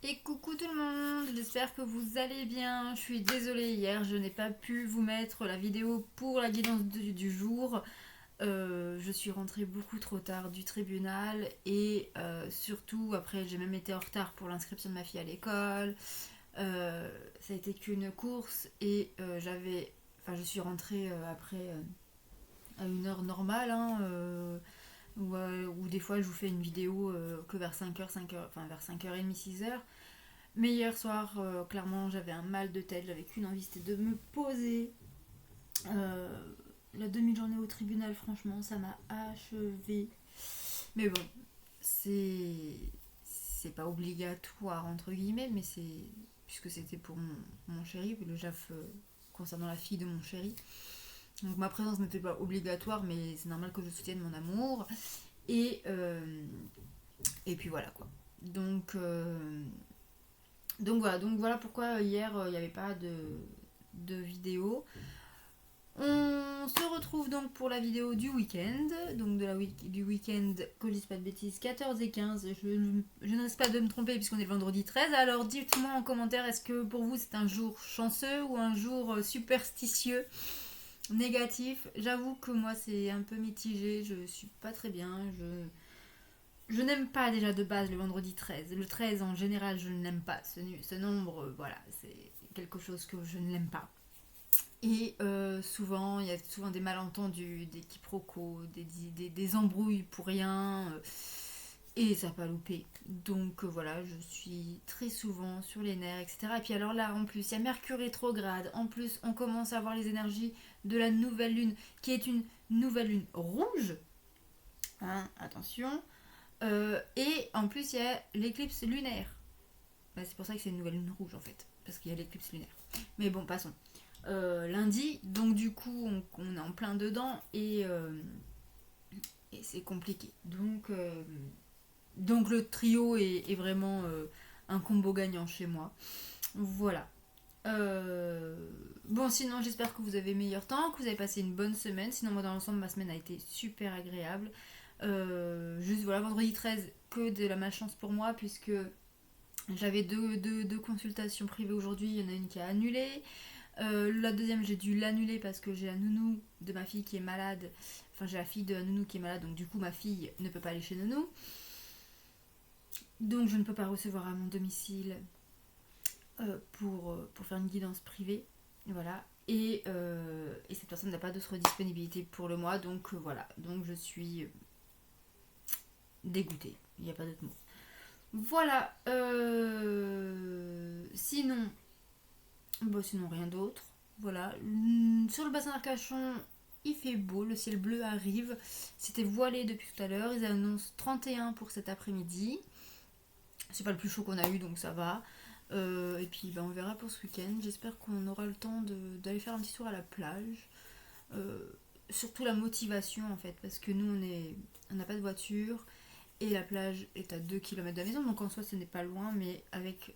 Et coucou tout le monde, j'espère que vous allez bien. Je suis désolée, hier je n'ai pas pu vous mettre la vidéo pour la guidance du jour. Je suis rentrée beaucoup trop tard du tribunal et surtout après j'ai même été en retard pour l'inscription de ma fille à l'école. Ça a été qu'une course et je suis rentrée après à une heure normale, hein, ou des fois je vous fais une vidéo que vers 5h, enfin vers 5h30, 6h. Mais hier soir, clairement, j'avais un mal de tête, j'avais qu'une envie, c'était de me poser. Euh, la demi-journée au tribunal, franchement, ça m'a achevé. Mais bon, c'est pas obligatoire, entre guillemets, mais c'est. Puisque c'était pour mon chéri, le JAF concernant la fille de mon chéri. Donc ma présence n'était pas obligatoire, mais c'est normal que je soutienne mon amour. Et, euh, et puis voilà quoi. Donc voilà pourquoi hier il n'y avait pas de vidéo. On se retrouve donc pour la vidéo du week-end, donc du week-end, que je dise pas de bêtises, 14 et 15. Je ne risque pas de me tromper puisqu'on est le vendredi 13. Alors dites-moi en commentaire, est-ce que pour vous c'est un jour chanceux ou un jour superstitieux, négatif? J'avoue que moi c'est un peu mitigé, je suis pas très bien. Je n'aime pas déjà de base le vendredi 13. Le 13 en général, je ne l'aime pas. Ce nombre, voilà, c'est quelque chose que je ne l'aime pas. Et souvent, il y a souvent des malentendus, des quiproquos, des embrouilles pour rien. Et ça n'a pas loupé. Donc voilà, je suis très souvent sur les nerfs, etc. Et puis alors là, en plus, il y a Mercure rétrograde. En plus, on commence à avoir les énergies de la nouvelle lune, qui est une nouvelle lune rouge. Hein, attention. Et en plus, il y a l'éclipse lunaire. Bah, c'est pour ça que c'est une nouvelle lune rouge en fait. Parce qu'il y a l'éclipse lunaire. Mais bon, passons. Lundi, donc du coup, on est en plein dedans et c'est compliqué. Donc le trio est vraiment un combo gagnant chez moi. Voilà. Bon, sinon, j'espère que vous avez meilleur temps, que vous avez passé une bonne semaine. Sinon, moi, dans l'ensemble, ma semaine a été super agréable. Juste, voilà, vendredi 13, que de la malchance pour moi, puisque j'avais deux consultations privées aujourd'hui. Il y en a une qui a annulé. La deuxième, j'ai dû l'annuler parce que j'ai la nounou de ma fille qui est malade. Enfin, j'ai la fille de la nounou qui est malade, donc du coup, ma fille ne peut pas aller chez nounou. Donc, je ne peux pas recevoir à mon domicile pour faire une guidance privée. Voilà. Et cette personne n'a pas d'autre disponibilité pour le mois, donc voilà. Donc, je suis dégoûtée. Il n'y a pas d'autre mot. Voilà. Sinon, rien d'autre. Voilà. Sur le bassin d'Arcachon, il fait beau, le ciel bleu arrive. C'était voilé depuis tout à l'heure. Ils annoncent 31 pour cet après-midi. C'est pas le plus chaud qu'on a eu, donc ça va. Et puis on verra pour ce week-end. J'espère qu'on aura le temps d'aller faire un petit tour à la plage. Euh, Surtout la motivation en fait, parce que nous on n'a pas de voiture et la plage est à 2 km de la maison, donc en soi ce n'est pas loin, mais avec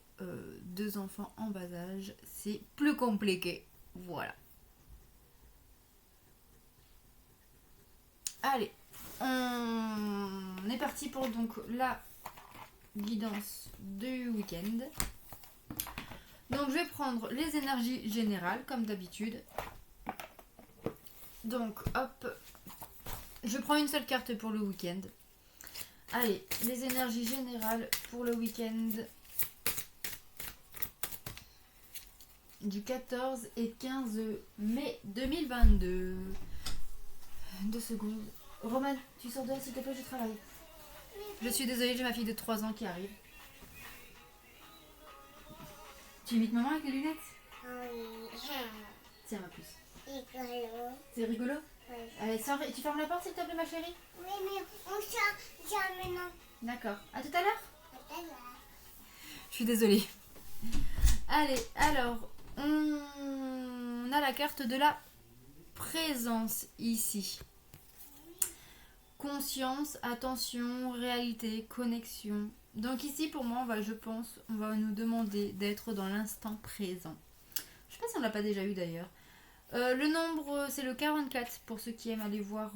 deux enfants en bas âge, c'est plus compliqué. Voilà. Allez, on est parti pour donc la guidance du week-end. Donc je vais prendre les énergies générales comme d'habitude. Donc hop, je prends une seule carte pour le week-end. Allez, les énergies générales pour le week-end du 14 et 15 mai 2022. 2 secondes. Roman, tu sors dehors s'il te plaît, je travaille. Je suis désolée, j'ai ma fille de 3 ans qui arrive. Tu imites maman avec les lunettes? Tiens ma puce. Rigolo. C'est rigolo? Oui. Allez, sors et tu fermes la porte s'il te plaît ma chérie? Oui, mais on sort jamais non. D'accord. À tout à l'heure? Attends. Je suis désolée. Allez, alors, on a la carte de la présence ici. Conscience, attention, réalité, connexion. Donc ici, pour moi, on va nous demander d'être dans l'instant présent. Je sais pas si on l'a pas déjà eu d'ailleurs. Le nombre, c'est le 44 pour ceux qui aiment aller voir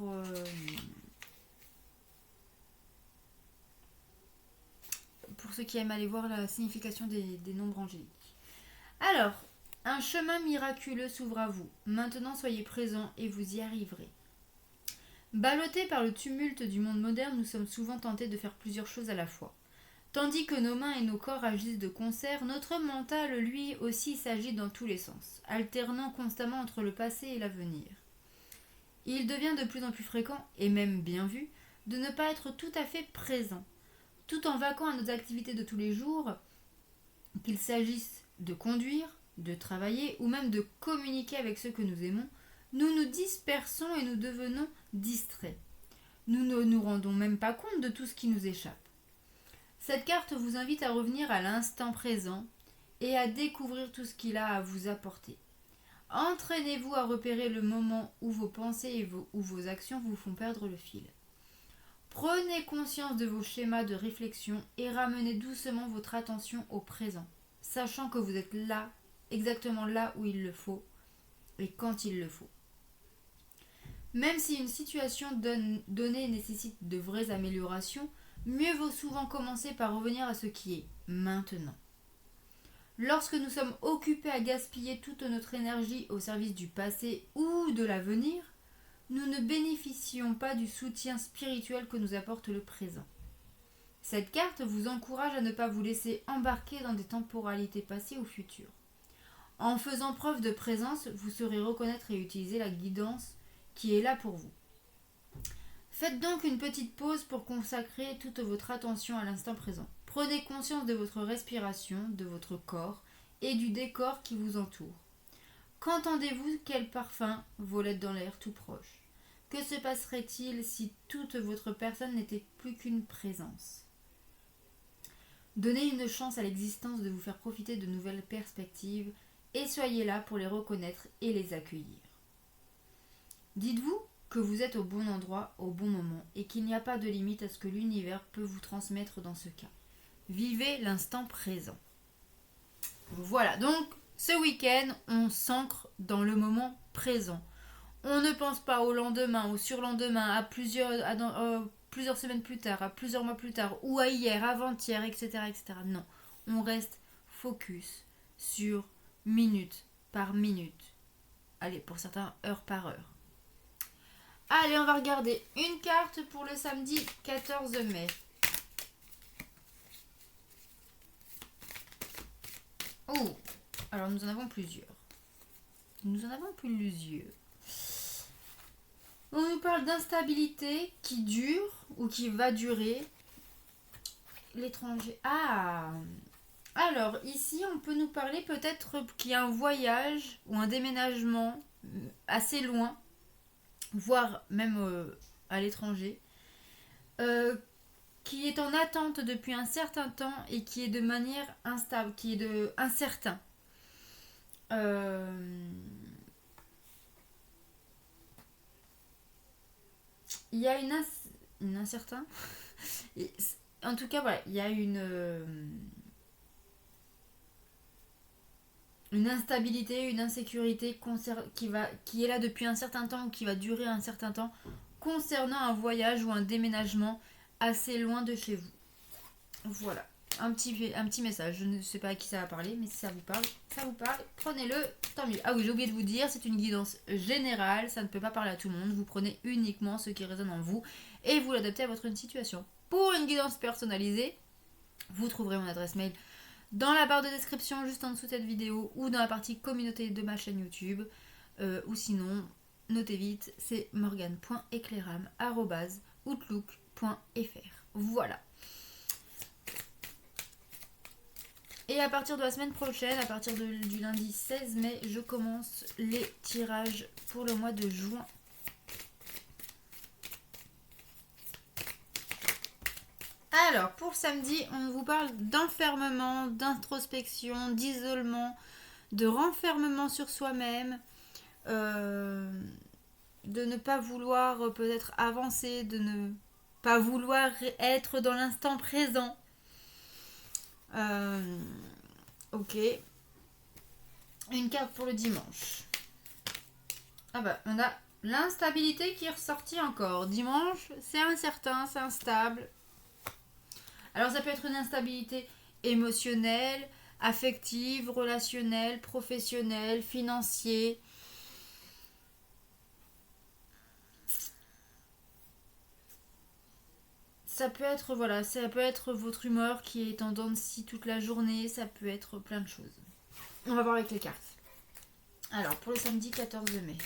ceux qui aiment aller voir la signification des nombres angéliques. Alors, un chemin miraculeux s'ouvre à vous. Maintenant, soyez présents et vous y arriverez. Ballottés par le tumulte du monde moderne, nous sommes souvent tentés de faire plusieurs choses à la fois. Tandis que nos mains et nos corps agissent de concert, notre mental, lui aussi, s'agite dans tous les sens, alternant constamment entre le passé et l'avenir. Il devient de plus en plus fréquent, et même bien vu, de ne pas être tout à fait présent. Tout en vaquant à nos activités de tous les jours, qu'il s'agisse de conduire, de travailler ou même de communiquer avec ceux que nous aimons, nous nous dispersons et nous devenons distraits. Nous ne nous rendons même pas compte de tout ce qui nous échappe. Cette carte vous invite à revenir à l'instant présent et à découvrir tout ce qu'il a à vous apporter. Entraînez-vous à repérer le moment où vos pensées ou vos actions vous font perdre le fil. Prenez conscience de vos schémas de réflexion et ramenez doucement votre attention au présent, sachant que vous êtes là, exactement là où il le faut et quand il le faut. Même si une situation donnée nécessite de vraies améliorations, mieux vaut souvent commencer par revenir à ce qui est maintenant. Lorsque nous sommes occupés à gaspiller toute notre énergie au service du passé ou de l'avenir, nous ne bénéficions pas du soutien spirituel que nous apporte le présent. Cette carte vous encourage à ne pas vous laisser embarquer dans des temporalités passées ou futures. En faisant preuve de présence, vous saurez reconnaître et utiliser la guidance qui est là pour vous. Faites donc une petite pause pour consacrer toute votre attention à l'instant présent. Prenez conscience de votre respiration, de votre corps et du décor qui vous entoure. Qu'entendez-vous? Quel parfum volette dans l'air tout proche? Que se passerait-il si toute votre personne n'était plus qu'une présence? Donnez une chance à l'existence de vous faire profiter de nouvelles perspectives et soyez là pour les reconnaître et les accueillir. Dites-vous que vous êtes au bon endroit, au bon moment et qu'il n'y a pas de limite à ce que l'univers peut vous transmettre dans ce cas. Vivez l'instant présent. Voilà, donc ce week-end, on s'ancre dans le moment présent. On ne pense pas au lendemain, au surlendemain, à plusieurs semaines plus tard, à plusieurs mois plus tard, ou à hier, avant-hier, etc., etc. Non, on reste focus sur minute par minute. Allez, pour certains, heure par heure. Allez, on va regarder une carte pour le samedi 14 mai. Oh, alors nous en avons plusieurs. On nous parle d'instabilité qui dure ou qui va durer. L'étranger. Ah, alors ici on peut nous parler peut-être qu'il y a un voyage ou un déménagement assez loin, voire même à l'étranger, qui est en attente depuis un certain temps et qui est de manière instable, qui est incertain. Il y a une incertain. En tout cas, voilà, il y a une instabilité, une insécurité qui est là depuis un certain temps ou qui va durer un certain temps concernant un voyage ou un déménagement assez loin de chez vous. Voilà, un petit message. Je ne sais pas à qui ça va parler, mais si ça vous parle, prenez-le, tant mieux. Ah oui, j'ai oublié de vous dire, c'est une guidance générale, ça ne peut pas parler à tout le monde. Vous prenez uniquement ce qui résonne en vous et vous l'adaptez à votre situation. Pour une guidance personnalisée, vous trouverez mon adresse mail dans la barre de description juste en dessous de cette vidéo ou dans la partie communauté de ma chaîne YouTube, ou sinon, notez vite, c'est morgane.ecleram@outlook.fr. Voilà. Et à partir de la semaine prochaine, à partir du lundi 16 mai, je commence les tirages pour le mois de juin. Alors, pour samedi, on vous parle d'enfermement, d'introspection, d'isolement, de renfermement sur soi-même, de ne pas vouloir peut-être avancer, de ne pas vouloir être dans l'instant présent. Ok. Une carte pour le dimanche. Ah bah, on a l'instabilité qui est ressortie encore. Dimanche, c'est incertain, c'est instable. Alors ça peut être une instabilité émotionnelle, affective, relationnelle, professionnelle, financière. Ça peut être, voilà, ça peut être votre humeur qui est en dents de scie toute la journée, ça peut être plein de choses. On va voir avec les cartes. Alors, pour le samedi 14 mai.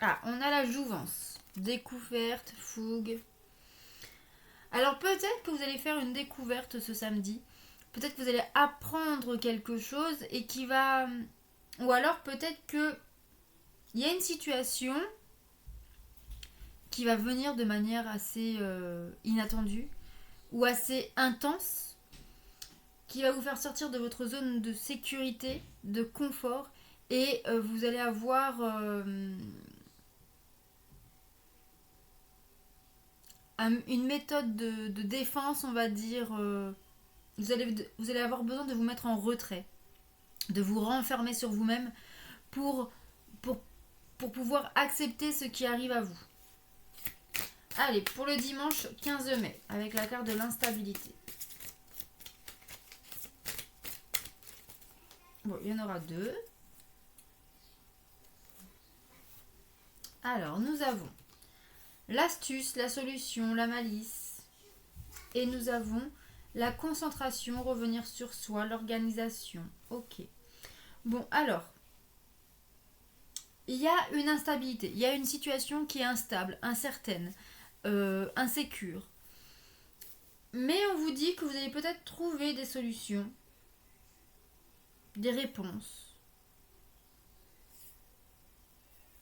Ah, on a la jouvence, découverte, fougue. Alors peut-être que vous allez faire une découverte ce samedi. Peut-être que vous allez apprendre quelque chose et qui va... Ou alors peut-être que il y a une situation qui va venir de manière assez inattendue ou assez intense, qui va vous faire sortir de votre zone de sécurité, de confort, et vous allez avoir une méthode de défense, on va dire. Vous allez avoir besoin de vous mettre en retrait, de vous renfermer sur vous-même pour, pour, pour pouvoir accepter ce qui arrive à vous. Allez, pour le dimanche 15 mai, avec la carte de l'instabilité. Bon, il y en aura 2. Alors, nous avons l'astuce, la solution, la malice. Et nous avons la concentration, revenir sur soi, l'organisation. Ok. Bon, alors, il y a une instabilité. Il y a une situation qui est instable, incertaine, insécure. Mais on vous dit que vous allez peut-être trouver des solutions, des réponses,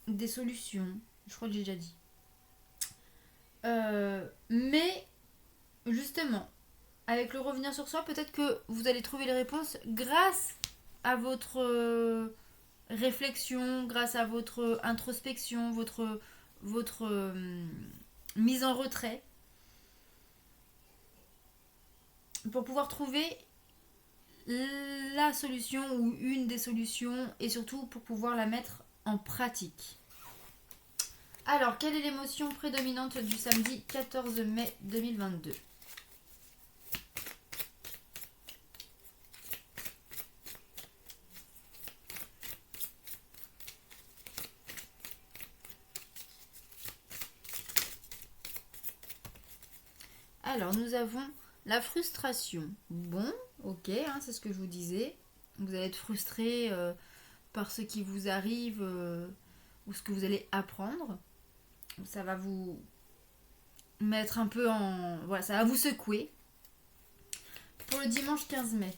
des solutions. Je crois que j'ai déjà dit. Mais justement, avec le revenir sur soi, peut-être que vous allez trouver les réponses grâce à votre réflexion, grâce à votre introspection, votre mise en retrait, pour pouvoir trouver la solution ou une des solutions et surtout pour pouvoir la mettre en pratique. Alors, quelle est l'émotion prédominante du samedi 14 mai 2022 ? Alors, nous avons la frustration. Bon, ok, hein, c'est ce que je vous disais. Vous allez être frustré par ce qui vous arrive ou ce que vous allez apprendre. Ça va vous mettre un peu en... Voilà, ça va vous secouer. Pour le dimanche 15 mai.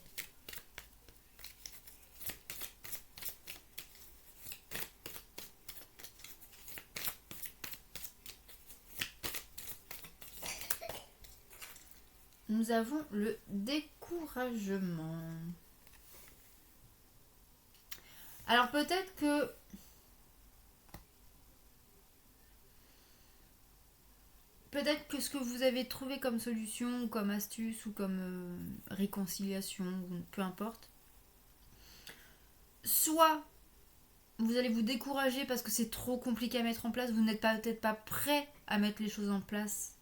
Nous avons le découragement. Alors peut-être que ce que vous avez trouvé comme solution, ou comme astuce, ou comme réconciliation, ou peu importe, soit vous allez vous décourager parce que c'est trop compliqué à mettre en place, vous n'êtes peut-être pas prêt à mettre les choses en place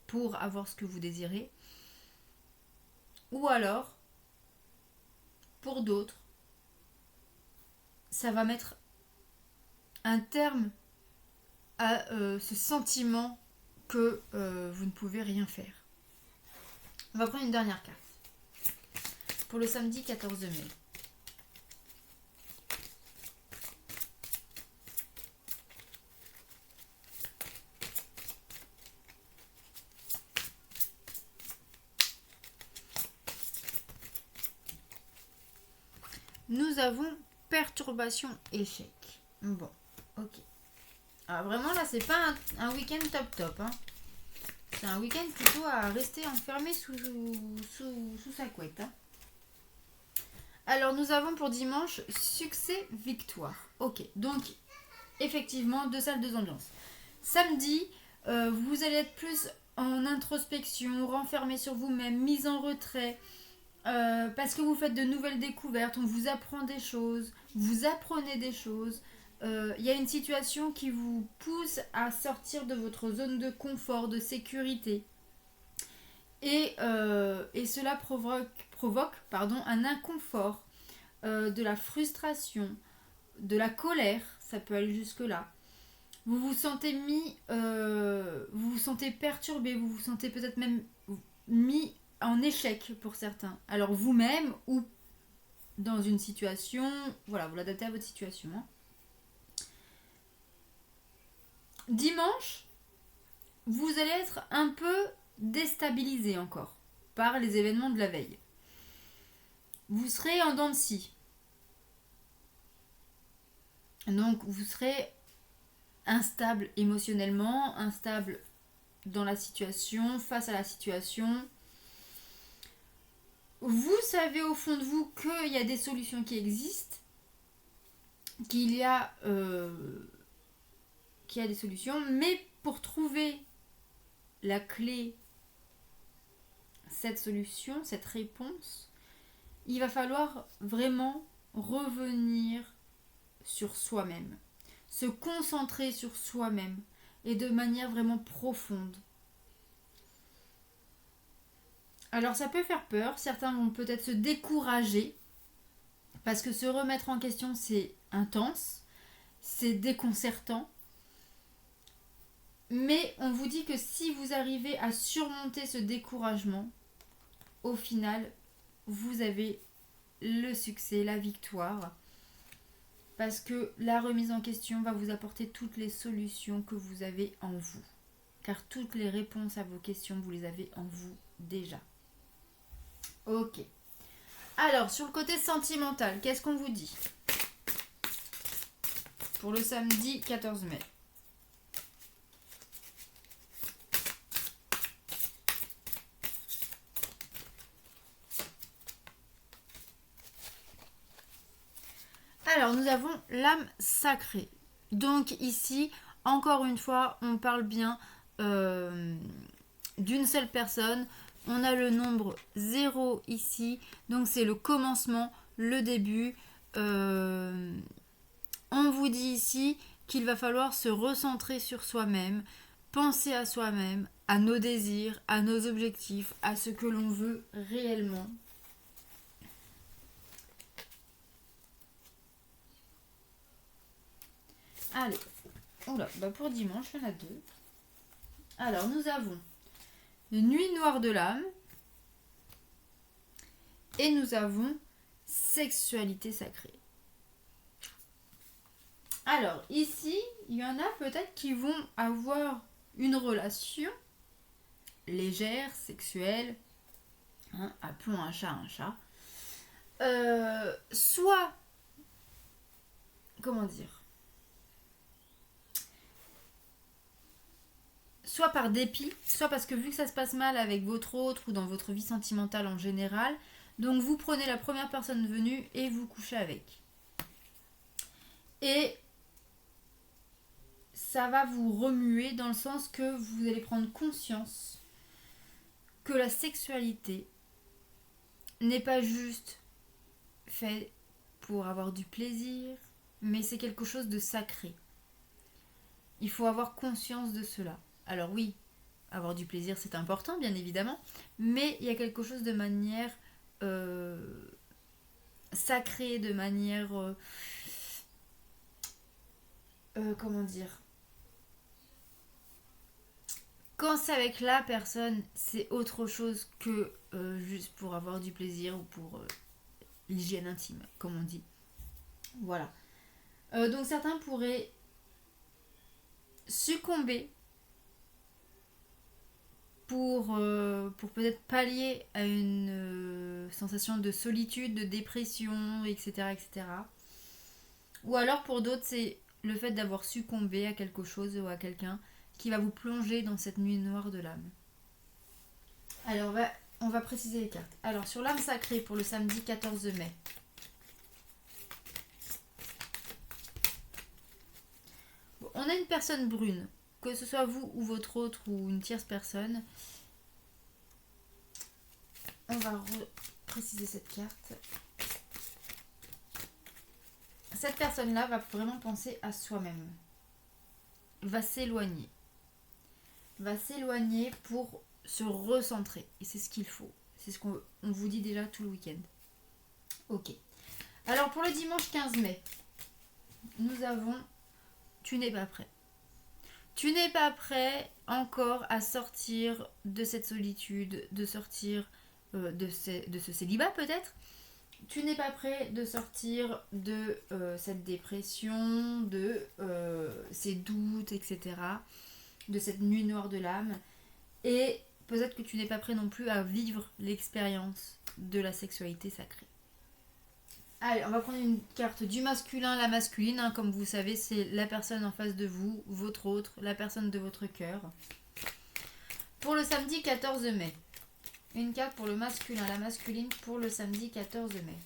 pour avoir ce que vous désirez. Ou alors, pour d'autres, ça va mettre un terme à ce sentiment que vous ne pouvez rien faire. On va prendre une dernière carte. Pour le samedi 14 mai. Nous avons perturbation, échec. Bon, ok. Alors vraiment là, c'est pas un week-end top, hein. C'est un week-end plutôt à rester enfermé sous sa couette, hein. Alors nous avons pour dimanche succès, victoire. Ok, donc effectivement 2 salles, 2 ambiances. Samedi, vous allez être plus en introspection, renfermé sur vous-même, mise en retrait. parce que vous faites de nouvelles découvertes, on vous apprend des choses, vous apprenez des choses. Il y a une situation qui vous pousse à sortir de votre zone de confort, de sécurité. Et cela provoque un inconfort, de la frustration, de la colère, ça peut aller jusque-là. Vous vous sentez vous vous sentez perturbé, vous vous sentez peut-être même mis en échec pour certains. Alors vous-même ou dans une situation, voilà, vous l'adaptez à votre situation. Hein. Dimanche, vous allez être un peu déstabilisé encore par les événements de la veille. Vous serez en dents de scie. Donc vous serez instable émotionnellement, instable dans la situation, face à la situation. Vous savez au fond de vous qu'il y a des solutions qui existent, qu'il y a des solutions, mais pour trouver la clé, cette solution, cette réponse, il va falloir vraiment revenir sur soi-même, se concentrer sur soi-même et de manière vraiment profonde. Alors ça peut faire peur, certains vont peut-être se décourager parce que se remettre en question c'est intense, c'est déconcertant. Mais on vous dit que si vous arrivez à surmonter ce découragement, au final, vous avez le succès, la victoire. Parce que la remise en question va vous apporter toutes les solutions que vous avez en vous. Car toutes les réponses à vos questions, vous les avez en vous déjà. Ok. Alors, sur le côté sentimental, qu'est-ce qu'on vous dit pour le samedi 14 mai? Alors, nous avons l'âme sacrée. Donc ici, encore une fois, on parle bien d'une seule personne. On a le nombre 0 ici. Donc c'est le commencement, le début. On vous dit ici qu'il va falloir se recentrer sur soi-même, penser à soi-même, à nos désirs, à nos objectifs, à ce que l'on veut réellement. Allez, oula, pour dimanche, il y en a 2. Alors, nous avons Nuit noire de l'âme et nous avons Sexualité sacrée. Alors, ici, il y en a peut-être qui vont avoir une relation légère, sexuelle, hein, appelons un chat un chat. Soit, comment dire, soit par dépit, soit parce que vu que ça se passe mal avec votre autre ou dans votre vie sentimentale en général, donc vous prenez la première personne venue et vous couchez avec. Et ça va vous remuer dans le sens que vous allez prendre conscience que la sexualité n'est pas juste fait pour avoir du plaisir, mais c'est quelque chose de sacré. Il faut avoir conscience de cela. Alors oui, avoir du plaisir c'est important bien évidemment, mais il y a quelque chose de manière sacrée, de manière comment dire, quand c'est avec la personne c'est autre chose que juste pour avoir du plaisir ou pour l'hygiène intime comme on dit. Voilà. Donc certains pourraient succomber pour peut-être pallier à une sensation de solitude, de dépression, etc., etc. Ou alors pour d'autres, c'est le fait d'avoir succombé à quelque chose ou à quelqu'un qui va vous plonger dans cette nuit noire de l'âme. Alors, on va préciser les cartes. Alors, sur l'âme sacrée pour le samedi 14 mai. Bon, on a une personne brune. Que ce soit vous ou votre autre ou une tierce personne, on va préciser cette carte. Cette personne-là va vraiment penser à soi-même. Va s'éloigner. Va s'éloigner pour se recentrer. Et c'est ce qu'il faut. C'est ce qu'on vous dit déjà tout le week-end. Ok. Alors pour le dimanche 15 mai, nous avons « Tu n'es pas prêt ». Tu n'es pas prêt encore à sortir de cette solitude, de sortir de ce célibat peut-être. Tu n'es pas prêt de sortir de cette dépression, de ces doutes, etc. De cette nuit noire de l'âme. Et peut-être que tu n'es pas prêt non plus à vivre l'expérience de la sexualité sacrée. Allez, on va prendre une carte du masculin, la masculine. Hein, comme vous savez, c'est la personne en face de vous, votre autre, la personne de votre cœur. Pour le samedi 14 mai. Une carte pour le masculin, la masculine pour le samedi 14 mai.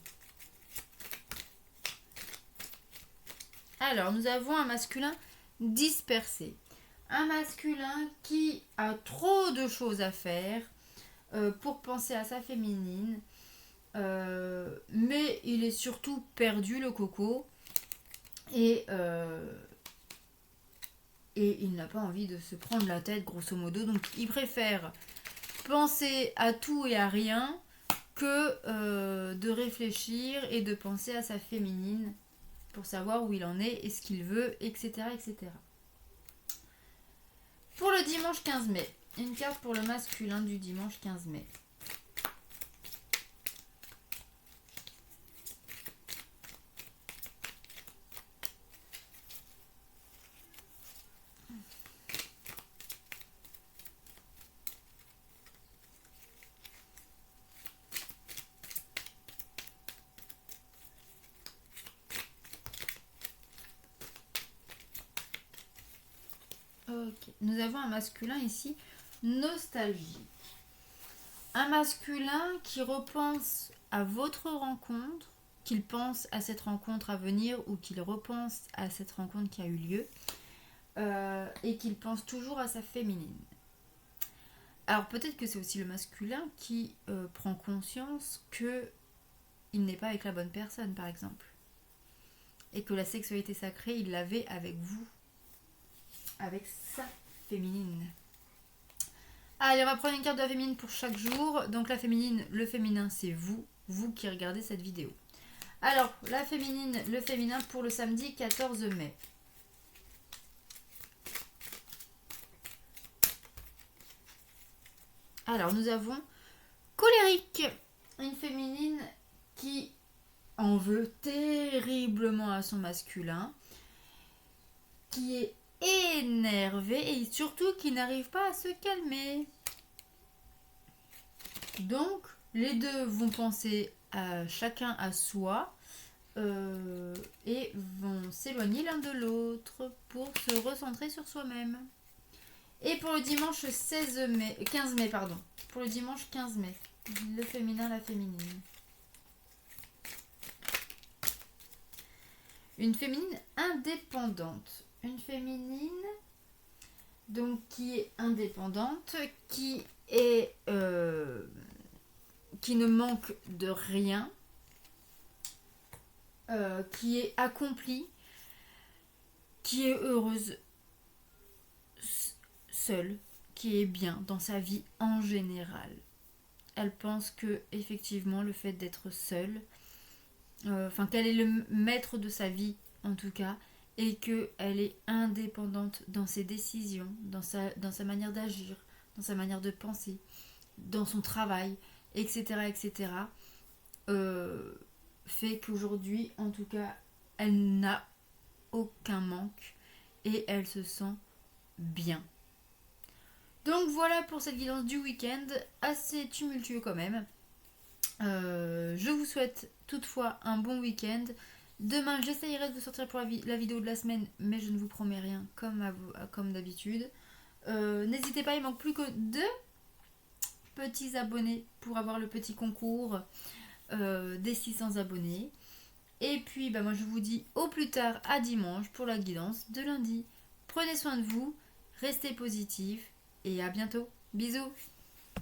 Alors, nous avons un masculin dispersé. Un masculin qui a trop de choses à faire pour penser à sa féminine. Mais il est surtout perdu, le coco. Et il n'a pas envie de se prendre la tête, grosso modo. Donc, il préfère penser à tout et à rien que de réfléchir et de penser à sa féminine pour savoir où il en est et ce qu'il veut, etc., etc. Pour le dimanche 15 mai, une carte pour le masculin du dimanche 15 mai. Ok, nous avons un masculin ici, nostalgique. Un masculin qui repense à votre rencontre, qu'il pense à cette rencontre à venir ou qu'il repense à cette rencontre qui a eu lieu et qu'il pense toujours à sa féminine. Alors peut-être que c'est aussi le masculin qui prend conscience que il n'est pas avec la bonne personne, par exemple. Et que la sexualité sacrée, il l'avait avec vous. Avec sa féminine. Allez, on va prendre une carte de la féminine pour chaque jour. Donc la féminine, le féminin, c'est vous. Vous qui regardez cette vidéo. Alors, la féminine, le féminin pour le samedi 14 mai. Alors, nous avons colérique. Une féminine qui en veut terriblement à son masculin. Qui est énervé et surtout qui n'arrive pas à se calmer. Donc, les deux vont penser à chacun à soi et vont s'éloigner l'un de l'autre pour se recentrer sur soi-même. Et pour le dimanche 15 mai, pardon. Pour le dimanche 15 mai, le féminin, la féminine. Une féminine indépendante. Une féminine donc qui est indépendante, qui ne manque de rien, qui est accomplie, qui est heureuse seule, qui est bien dans sa vie en général. Elle pense que effectivement le fait d'être seule, qu'elle est le maître de sa vie en tout cas, et qu'elle est indépendante dans ses décisions, dans sa manière d'agir, dans sa manière de penser, dans son travail, etc. etc. Fait qu'aujourd'hui, en tout cas, elle n'a aucun manque et elle se sent bien. Donc voilà pour cette guidance du week-end, assez tumultueux quand même. Je vous souhaite toutefois un bon week-end. Demain, j'essayerai de sortir pour la vidéo de la semaine, mais je ne vous promets rien, comme d'habitude. N'hésitez pas, il manque plus que 2 petits abonnés pour avoir le petit concours des 600 abonnés. Et puis, moi, je vous dis au plus tard à dimanche pour la guidance de lundi. Prenez soin de vous, restez positifs et à bientôt. Bisous!